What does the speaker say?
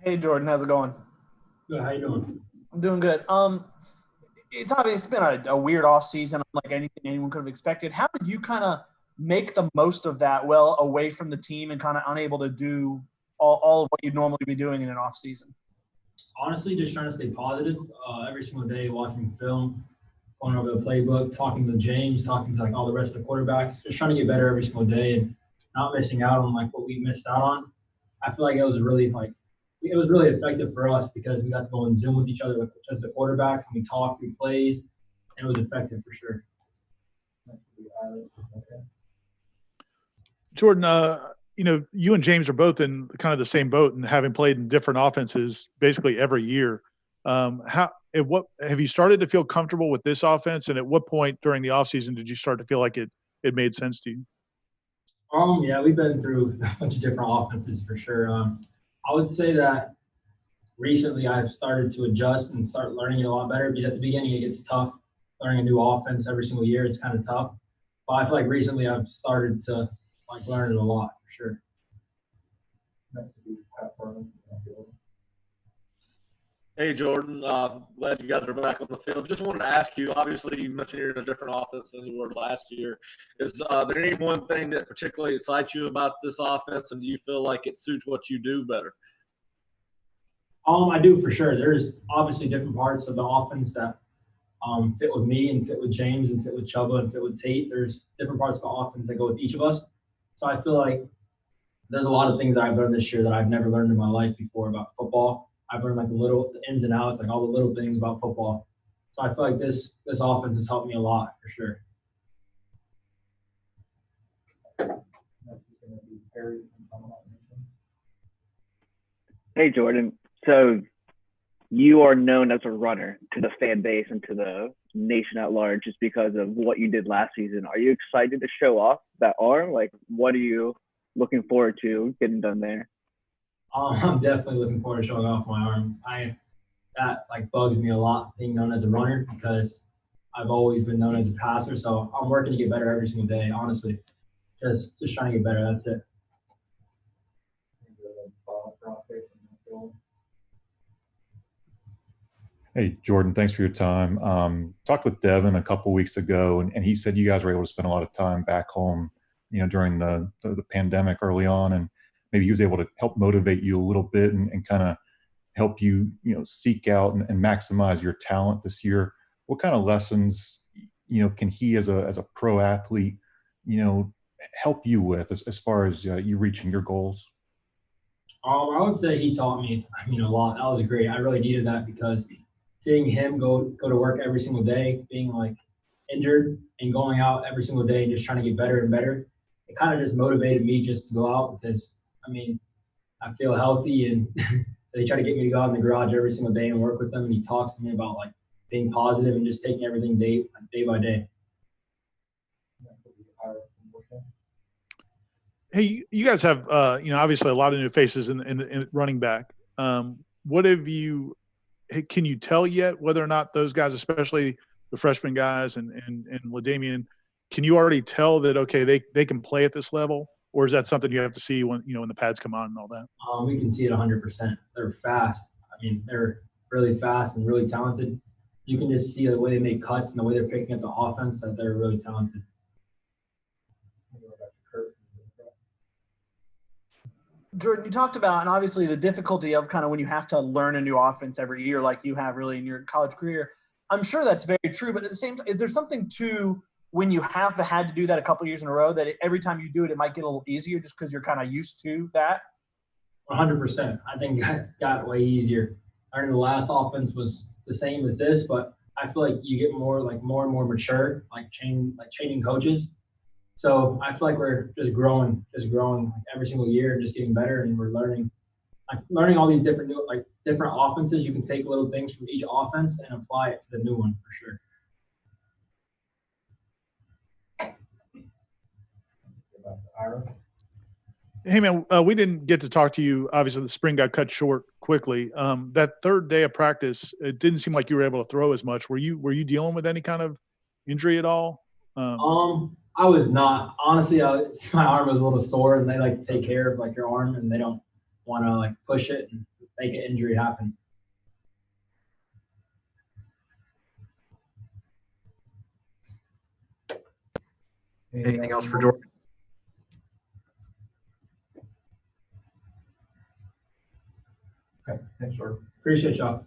Hey Jordan, how's it going? Good. How you doing? I'm doing good. It's obviously been a weird off season, unlike anything anyone could have expected. How did you kind of make the most of that? Well, away from the team and kind of unable to do all of what you'd normally be doing in an off season. Honestly, just trying to stay positive every single day, watching film, going over the playbook, talking to James, talking to like all the rest of the quarterbacks, just trying to get better every single day and not missing out on like what we missed out on. I feel like it was really effective for us because we got to go and Zoom with each other with just the quarterbacks and we talked, we plays, and it was effective for sure. Jordan, you and James are both in kind of the same boat and having played in different offenses basically every year. What have you started to feel comfortable with this offense? And at what point during the offseason did you start to feel like it made sense to you? Yeah, we've been through a bunch of different offenses for sure. I would say that recently I've started to adjust and start learning it a lot better because at the beginning it gets tough learning a new offense every single year. It's kind of tough. But I feel like recently I've started to like learn it a lot for sure. Hey, Jordan. Glad you guys are back on the field. Just wanted to ask you, obviously, you mentioned you're in a different offense than you were last year. Is there any one thing that particularly excites you about this offense, and do you feel like it suits what you do better? I do for sure. There's obviously different parts of the offense that fit with me and fit with James and fit with Chuba and fit with Tate. There's different parts of the offense that go with each of us. So I feel like there's a lot of things that I've learned this year that I've never learned in my life before about football. I've learned like the ins and outs, like all the little things about football. So I feel like this offense has helped me a lot for sure. Hey, Jordan. So you are known as a runner to the fan base and to the nation at large just because of what you did last season. Are you excited to show off that arm? Like, what are you looking forward to getting done there? I'm definitely looking forward to showing off my arm. That like bugs me a lot being known as a runner because I've always been known as a passer. So I'm working to get better every single day. Honestly, just trying to get better. That's it. Hey, Jordan, thanks for your time. Talked with Devin a couple weeks ago, and he said you guys were able to spend a lot of time back home, during the pandemic early on, and maybe he was able to help motivate you a little bit and kind of help you, seek out and maximize your talent this year. What kind of lessons, can he as a pro athlete, help you with as far as you reaching your goals? I would say he taught me, a lot. That was great. I really needed that because seeing him go to work every single day, being like injured and going out every single day and just trying to get better and better, it kind of just motivated me just to go out because, I feel healthy and they try to get me to go out in the garage every single day and work with them. And he talks to me about like being positive and just taking everything day by day. Hey, you guys have, obviously a lot of new faces in running back. What have you? Can you tell yet whether or not those guys, especially the freshman guys and LaDamian, can you already tell that okay they can play at this level, or is that something you have to see when when the pads come on and all that? We can see it 100%. They're fast. They're really fast and really talented. You can just see the way they make cuts and the way they're picking up the offense that they're really talented. Jordan, you talked about, and obviously the difficulty of kind of when you have to learn a new offense every year, like you have really in your college career. I'm sure that's very true, but at the same time, is there something to when you have had to do that a couple of years in a row that every time you do it, it might get a little easier just because you're kind of used to that? 100%. I think that got way easier. Learning the last offense was the same as this, but I feel like you get more and more mature, changing coaches. So I feel like we're just growing every single year and just getting better, and we're learning all these different offenses. You can take little things from each offense and apply it to the new one for sure. Hey man, we didn't get to talk to you. Obviously, the spring got cut short quickly. That third day of practice, it didn't seem like you were able to throw as much. Were you dealing with any kind of injury at all? I was not. Honestly, my arm was a little sore, and they like to take care of like your arm, and they don't want to like push it and make an injury happen. Anything else for Jordan? Okay, thanks, Jordan. Appreciate y'all.